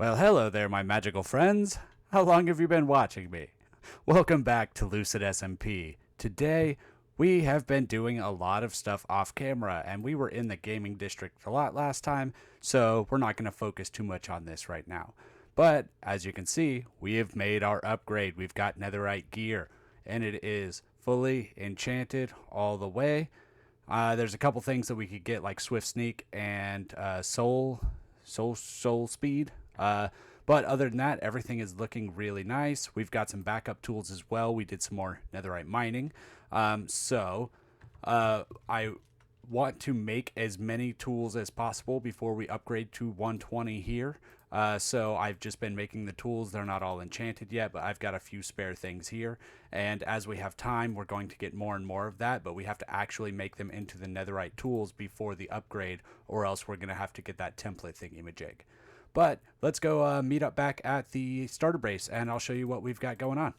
Well, hello there, my magical friends. How long have you been watching me? Welcome back to Lucid SMP. Today, we have been doing a lot of stuff off camera, and we were in the gaming district a lot last time, so we're not going to focus too much on this right now. But, as you can see, we have made our upgrade. We've got netherite gear, and it is fully enchanted all the way. There's a couple things that we could get, like Swift Sneak and soul speed. But other than that, everything is looking really nice. We've got some backup tools as well. We did some more netherite mining. I want to make as many tools as possible before we upgrade to 120 here. So I've just been making the tools. They're not all enchanted yet, but I've got a few spare things here. And as we have time, we're going to get more and more of that, but we have to actually make them into the netherite tools before the upgrade, or else we're going to have to get that template thingy-majig. But let's go meet up back at the starter base, and I'll show you what we've got going on.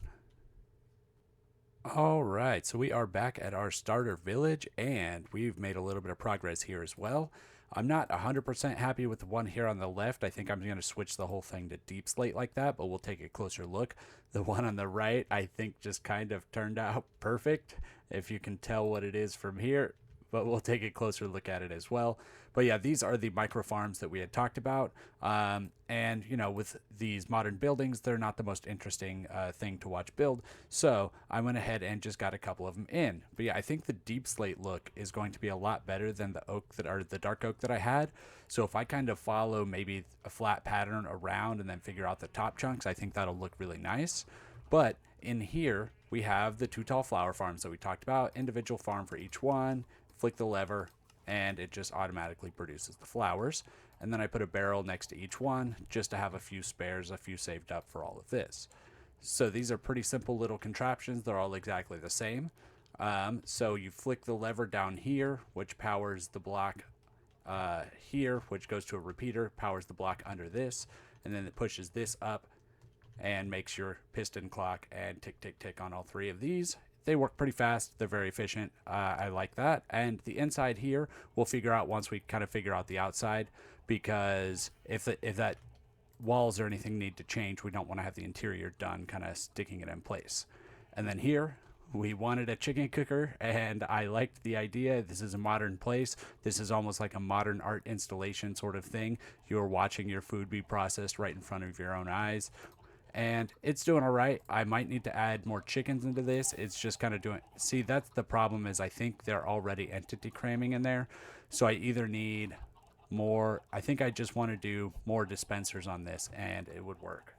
All right, so we are back at our starter village, and we've made a little bit of progress here as well. I'm not 100% happy with the one here on the left. I think I'm going to switch the whole thing to deep slate like that, but we'll take a closer look. The one on the right, I think, just kind of turned out perfect, if you can tell what it is from here. But we'll take a closer look at it as well. But yeah, these are the micro farms that we had talked about. And, you know, with these modern buildings, they're not the most interesting thing to watch build. So I went ahead and just got a couple of them in. But yeah, I think the deep slate look is going to be a lot better than the oak the dark oak that I had. So if I kind of follow maybe a flat pattern around and then figure out the top chunks, I think that'll look really nice. But in here, we have the 2 tall flower farms that we talked about, individual farm for each one. Flick the lever and it just automatically produces the flowers. And then I put a barrel next to each one just to have a few spares, a few saved up for all of this. So these are pretty simple little contraptions. They're all exactly the same. So you flick the lever down here, which powers the block here, which goes to a repeater, powers the block under this, and then it pushes this up and makes your piston clock and tick, tick, tick on all 3 of these. They work pretty fast. They're very efficient. I like that. And the inside here, we'll figure out once we kind of figure out the outside, because if that walls or anything need to change, we don't want to have the interior done kind of sticking it in place. And then here, we wanted a chicken cooker, and I liked the idea. This is a modern place. This is almost like a modern art installation sort of thing. You're watching your food be processed right in front of your own eyes. And it's doing all right. I might need to add more chickens into this. It's just kind of doing... See, that's the problem, is I think they're already entity cramming in there. So I either need more... I think I just want to do more dispensers on this, and it would work.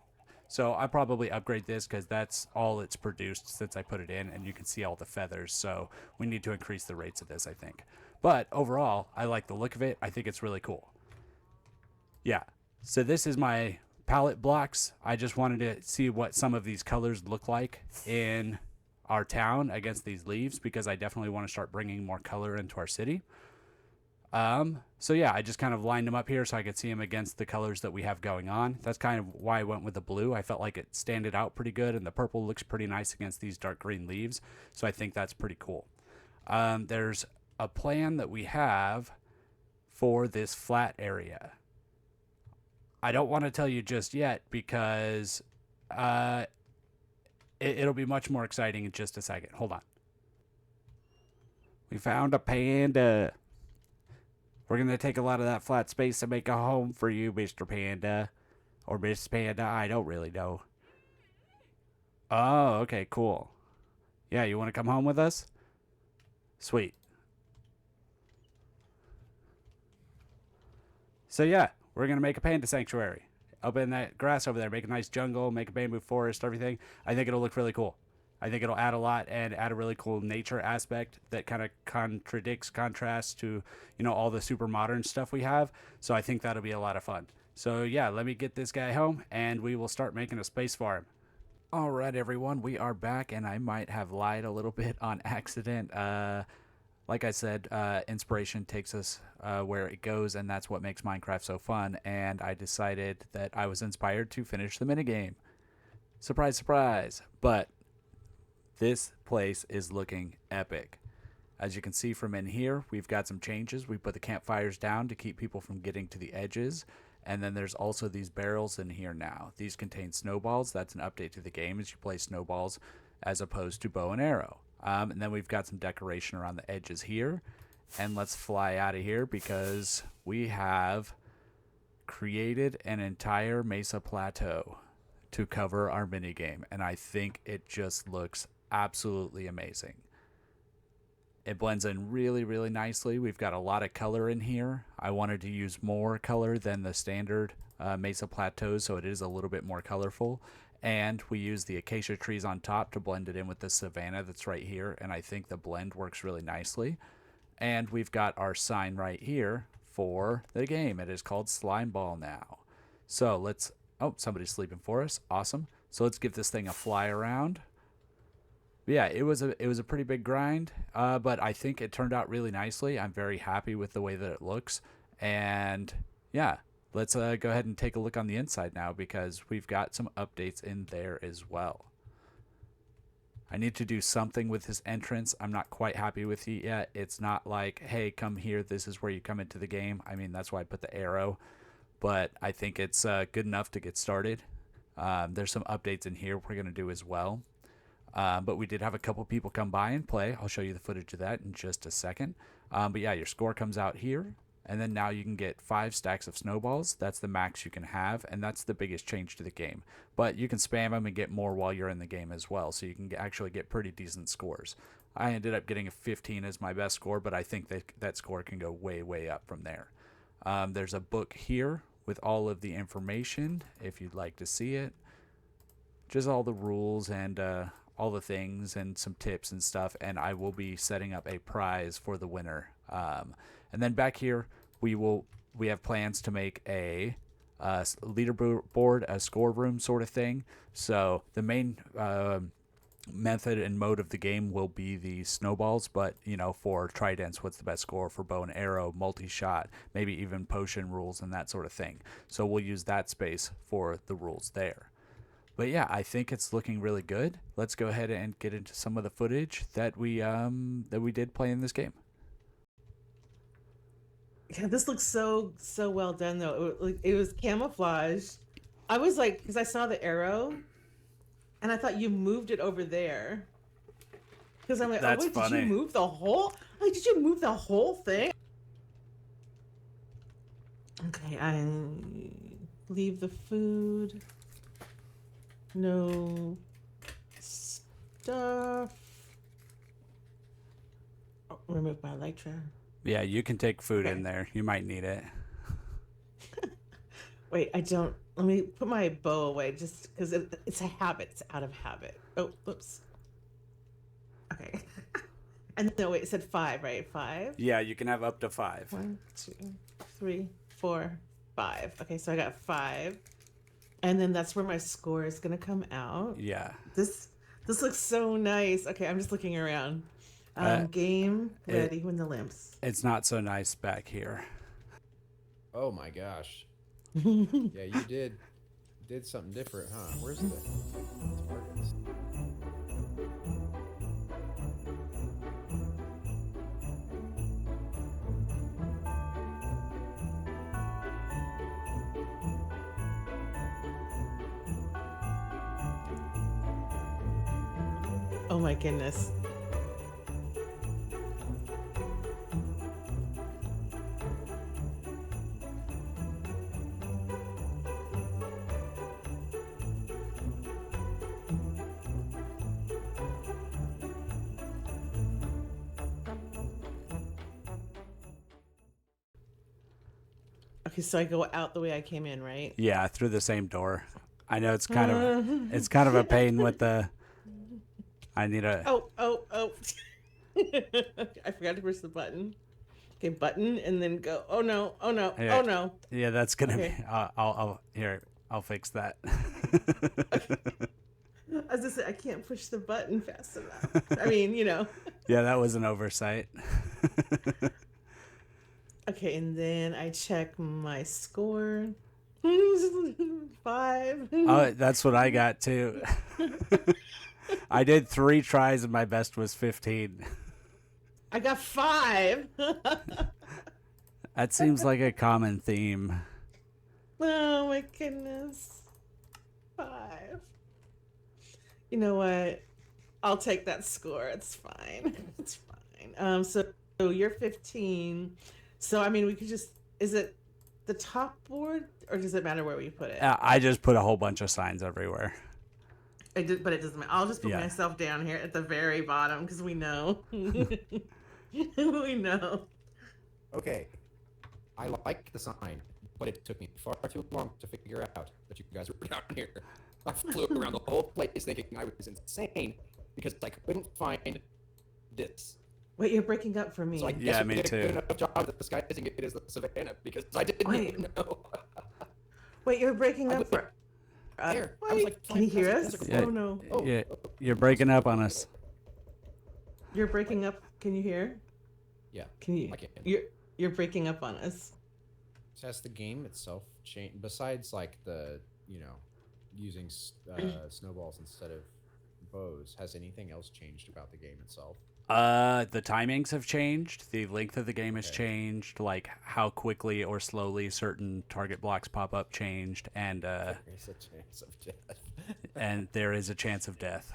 So I'll probably upgrade this, because that's all it's produced since I put it in, and you can see all the feathers. So we need to increase the rates of this, I think. But overall, I like the look of it. I think it's really cool. Yeah. So this is my palette blocks. I just wanted to see what some of these colors look like in our town against these leaves, because I definitely want to start bringing more color into our city. So yeah, I just kind of lined them up here so I could see them against the colors that we have going on. That's kind of why I went with the blue. I felt like it standed out pretty good, and the purple looks pretty nice against these dark green leaves. So I think that's pretty cool. There's a plan that we have for this flat area. I don't want to tell you just yet, because it'll be much more exciting in just a second. Hold on. We found a panda. We're going to take a lot of that flat space to make a home for you, Mr. Panda. Or Miss Panda, I don't really know. Oh, okay, cool. Yeah, you want to come home with us? Sweet. So yeah, we're going to make a panda sanctuary. Up in that grass over there, make a nice jungle, make a bamboo forest, everything. I think it'll look really cool. I think it'll add a lot and add a really cool nature aspect that kind of contrasts to, you know, all the super modern stuff we have. So I think that'll be a lot of fun. So yeah, let me get this guy home and we will start making a space for him. All right, everyone, we are back, and I might have lied a little bit on accident. Like I said, inspiration takes us where it goes, and that's what makes Minecraft so fun. And I decided that I was inspired to finish the minigame. Surprise, surprise. But this place is looking epic. As you can see from in here, we've got some changes. We put the campfires down to keep people from getting to the edges. And then there's also these barrels in here now. These contain snowballs. That's an update to the game as you play snowballs as opposed to bow and arrow. And then we've got some decoration around the edges here. And let's fly out of here because we have created an entire Mesa Plateau to cover our minigame. And I think it just looks absolutely amazing. It blends in really, really nicely. We've got a lot of color in here. I wanted to use more color than the standard Mesa Plateaus, so it is a little bit more colorful. And we use the acacia trees on top to blend it in with the savanna that's right here, and I think the blend works really nicely. And we've got our sign right here for the game. It is called Slime Ball now. So let's... Oh, somebody's sleeping for us. Awesome. So let's give this thing a fly around. Yeah, it was a pretty big grind, but I think it turned out really nicely. I'm very happy with the way that it looks. And yeah, let's go ahead and take a look on the inside now because we've got some updates in there as well. I need to do something with this entrance. I'm not quite happy with it yet. It's not like, hey, come here, this is where you come into the game. I mean, that's why I put the arrow, but I think it's good enough to get started. There's some updates in here we're going to do as well. But we did have a couple people come by and play. I'll show you the footage of that in just a second. But yeah, your score comes out here. And then now you can get 5 stacks of snowballs. That's the max you can have. And that's the biggest change to the game. But you can spam them and get more while you're in the game as well. So you can actually get pretty decent scores. I ended up getting a 15 as my best score. But I think that score can go way, way up from there. There's a book here with all of the information if you'd like to see it. Just all the rules and... all the things and some tips and stuff, and I will be setting up a prize for the winner. And then back here, we have plans to make a leaderboard, a score room sort of thing. So the main method and mode of the game will be the snowballs, but you know, for tridents, what's the best score for bow and arrow, multi-shot, maybe even potion rules and that sort of thing. So we'll use that space for the rules there. But yeah, I think it's looking really good. Let's go ahead and get into some of the footage that we did play in this game. Yeah, this looks so well done though. It was camouflage. I was like, because I saw the arrow, and I thought you moved it over there. Because I'm like, That's oh wait, funny. did you move the whole? Like, did you move the whole thing? Okay, I leave the food. No stuff. Oh, remove my Electra. Yeah, you can take food in there. You might need it. Wait, I don't. Let me put my bow away just because it's a habit. It's out of habit. Oh, oops. Okay. And no, wait, it said 5, right? 5? Yeah, you can have up to 5. 1, 2, 3, 4, 5. Okay, so I got 5. And then that's where my score is gonna come out. Yeah. This looks so nice. Okay, I'm just looking around. Game ready when the lamps. It's not so nice back here. Oh my gosh. Yeah, you did something different, huh? Where's the targets? Oh my goodness. Okay, so I go out the way I came in, right? Yeah, through the same door. I know it's kind of a pain with the. I need a. Oh. I forgot to press the button. Okay, button and then go. Oh no. Yeah. Oh no. Yeah, that's gonna Okay. be. I'll fix that. I was just say I can't push the button fast enough. I mean, you know. Yeah, that was an oversight. Okay, and then I check my score. 5. Oh, that's what I got too. I did 3 tries and my best was 15. I got 5. That seems like a common theme. Oh my goodness. 5. You know what? I'll take that score. It's fine. It's fine. So you're 15. So I mean, we could just. Is it the top board, or does it matter where we put it? I just put a whole bunch of signs everywhere. But it doesn't matter. I'll just put Yeah. myself down here at the very bottom because we know. We know. Okay. I like the sign, but it took me far too long to figure out that you guys were down here. I flew around the whole place thinking I was insane because I couldn't find this. Wait, you're breaking up for me. So I guess Yeah, we me did a too. good enough job at disguising it as the savannah because I didn't Wait. even know. Wait, you're breaking I up was for. there. I was like, Can you hear flying us? across the Yeah. Oh no. Oh, Yeah, you're breaking up on us. You're breaking up. Can you hear? Yeah, Can you? I can. You're breaking up on us. So has the game itself changed? Besides, like the using snowballs instead of bows, has anything else changed about the game itself? The timings have changed. The length of the game has Okay. changed. Like how quickly or slowly certain target blocks pop up changed, and There's a chance of death. and there is a chance of death.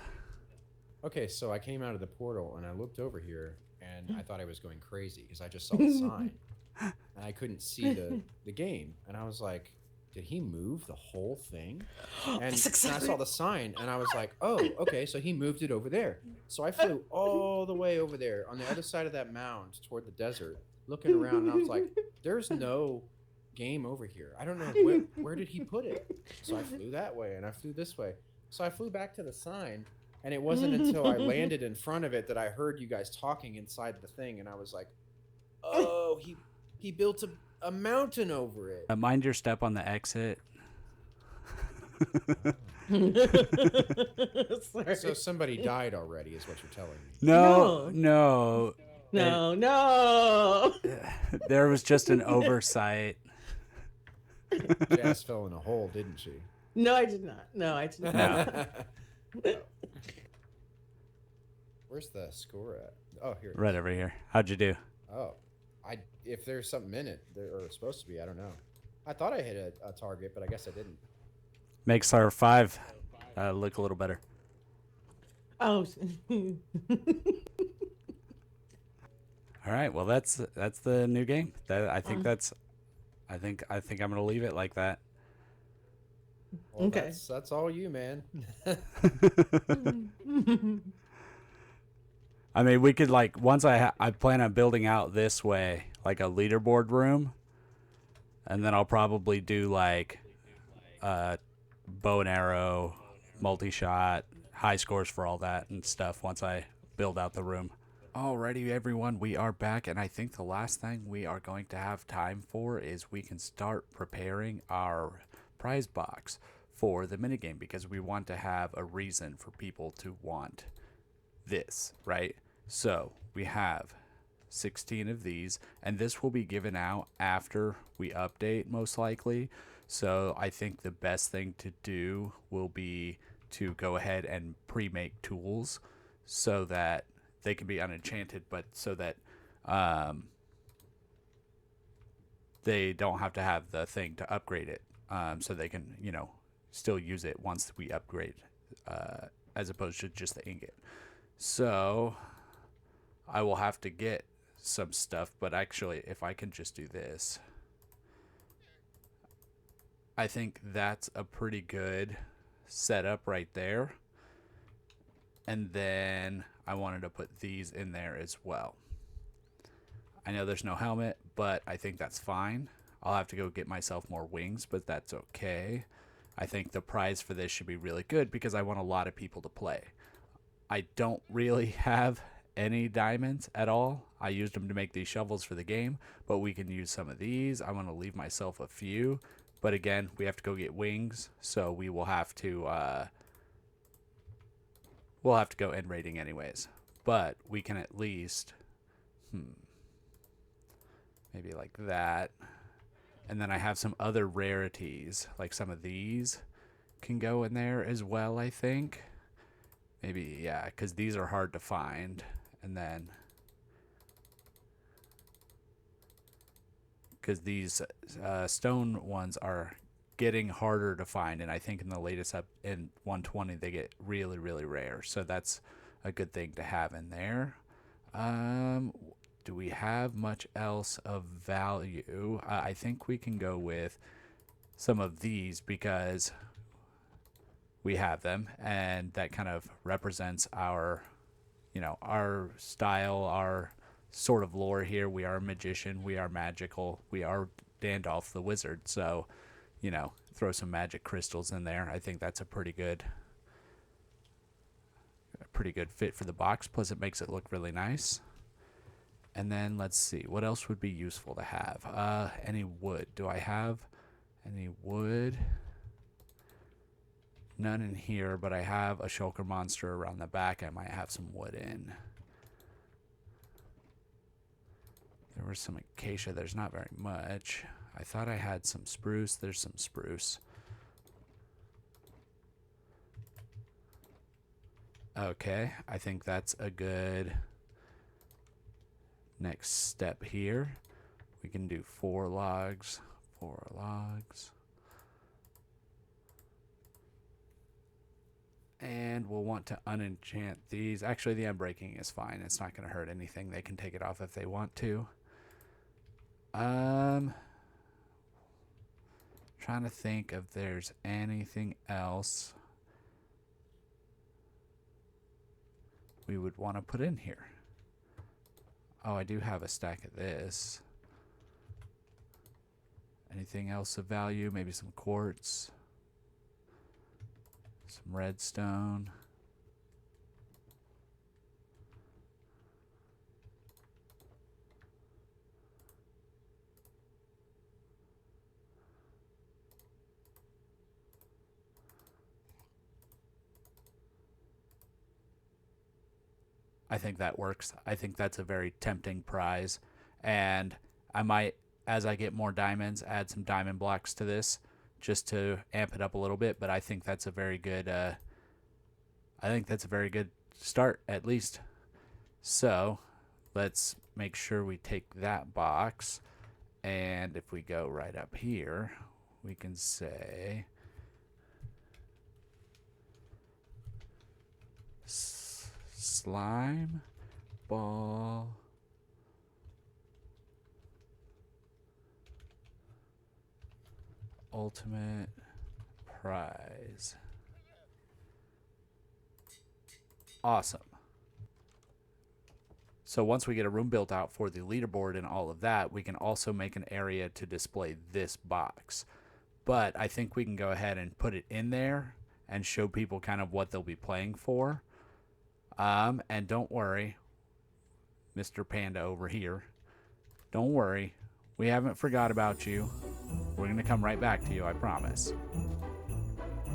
Okay, so I came out of the portal and I looked over here and I thought I was going crazy because I just saw the sign and I couldn't see the game and I was like, did he move the whole thing? And That's then I exactly. saw the sign and I was like, oh, okay, so he moved it over there. So I flew all the way over there on the other side of that mound toward the desert, looking around, and I was like, there's no game over here. I don't know where did he put it. So I flew that way and I flew this way. So I flew back to the sign, and it wasn't until I landed in front of it that I heard you guys talking inside the thing, and I was like, oh, he built a mountain over it. Mind your step on the exit. Sorry. So somebody died already, is what you're telling me. No. No. There was just an oversight. Jazz fell in a hole, didn't she? No, I did not. No, I did not. No. Where's the score at? Oh, here. It is. Right over here. How'd you do? Oh, if there's something in it, or supposed to be, I don't know. I thought I hit a target, but I guess I didn't. Makes our 5 look a little better. Oh. All right. Well, that's the new game. I think I'm gonna leave it like that. Well, Okay. That's all you, man. I mean, we could once I plan on building out this way like a leaderboard room, and then I'll probably do bow and arrow, multi-shot, high scores for all that and stuff once I build out the room. Alrighty, everyone, we are back, and I think the last thing we are going to have time for is we can start preparing our prize box for the minigame because we want to have a reason for people to want this, right? So we have 16 of these, and this will be given out after we update most likely. So I think the best thing to do will be to go ahead and pre-make tools so that they can be unenchanted, but so that they don't have to have the thing to upgrade it, so they can still use it once we upgrade, as opposed to just the ingot. So I will have to get some stuff, but actually if I can just do this, I think that's a pretty good setup right there. And then I wanted to put these in there as well. I know there's no helmet, but I think that's fine. I'll have to go get myself more wings, but that's okay. I think the prize for this should be really good because I want a lot of people to play. I don't really have any diamonds at all. I used them to make these shovels for the game, but we can use some of these. I want to leave myself a few, but again, we have to go get wings, so we will have to go end raiding anyways. But we can at least maybe like that. And then I have some other rarities, like some of these can go in there as well, I think. Maybe, yeah, because these are hard to find. And then, because these stone ones are getting harder to find, and I think in the latest up in 120 they get really, really rare. So that's a good thing to have in there. Do we have much else of value? I think we can go with some of these because we have them, and that kind of represents our, our style, our sort of lore here. We are a magician, we are magical, we are Gandalf the wizard. So, throw some magic crystals in there. I think that's a pretty good fit for the box. Plus, it makes it look really nice. And then let's see, what else would be useful to have? Any wood? Do I have any wood? None in here, but I have a shulker monster around the back. I might have some wood in. There was some acacia. There's not very much. I thought I had some spruce. There's some spruce. Okay, I think that's a good next step here. We can do 4 logs. 4 logs. And we'll want to unenchant these. Actually, the unbreaking is fine. It's not going to hurt anything. They can take it off if they want to. Trying to think if there's anything else we would want to put in here. Oh, I do have a stack of this. Anything else of value? Maybe some quartz. Some redstone. I think that works. I think that's a very tempting prize. And I might, as I get more diamonds, add some diamond blocks to this just to amp it up a little bit. But I think that's a very good, start, at least. So let's make sure we take that box. And if we go right up here, we can say slime ball ultimate prize. Awesome. So once we get a room built out for the leaderboard and all of that, we can also make an area to display this box. But I think we can go ahead and put it in there and show people kind of what they'll be playing for. And don't worry, Mr. Panda over here, don't worry. We haven't forgot about you. We're going to come right back to you, I promise.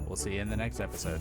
We'll see you in the next episode.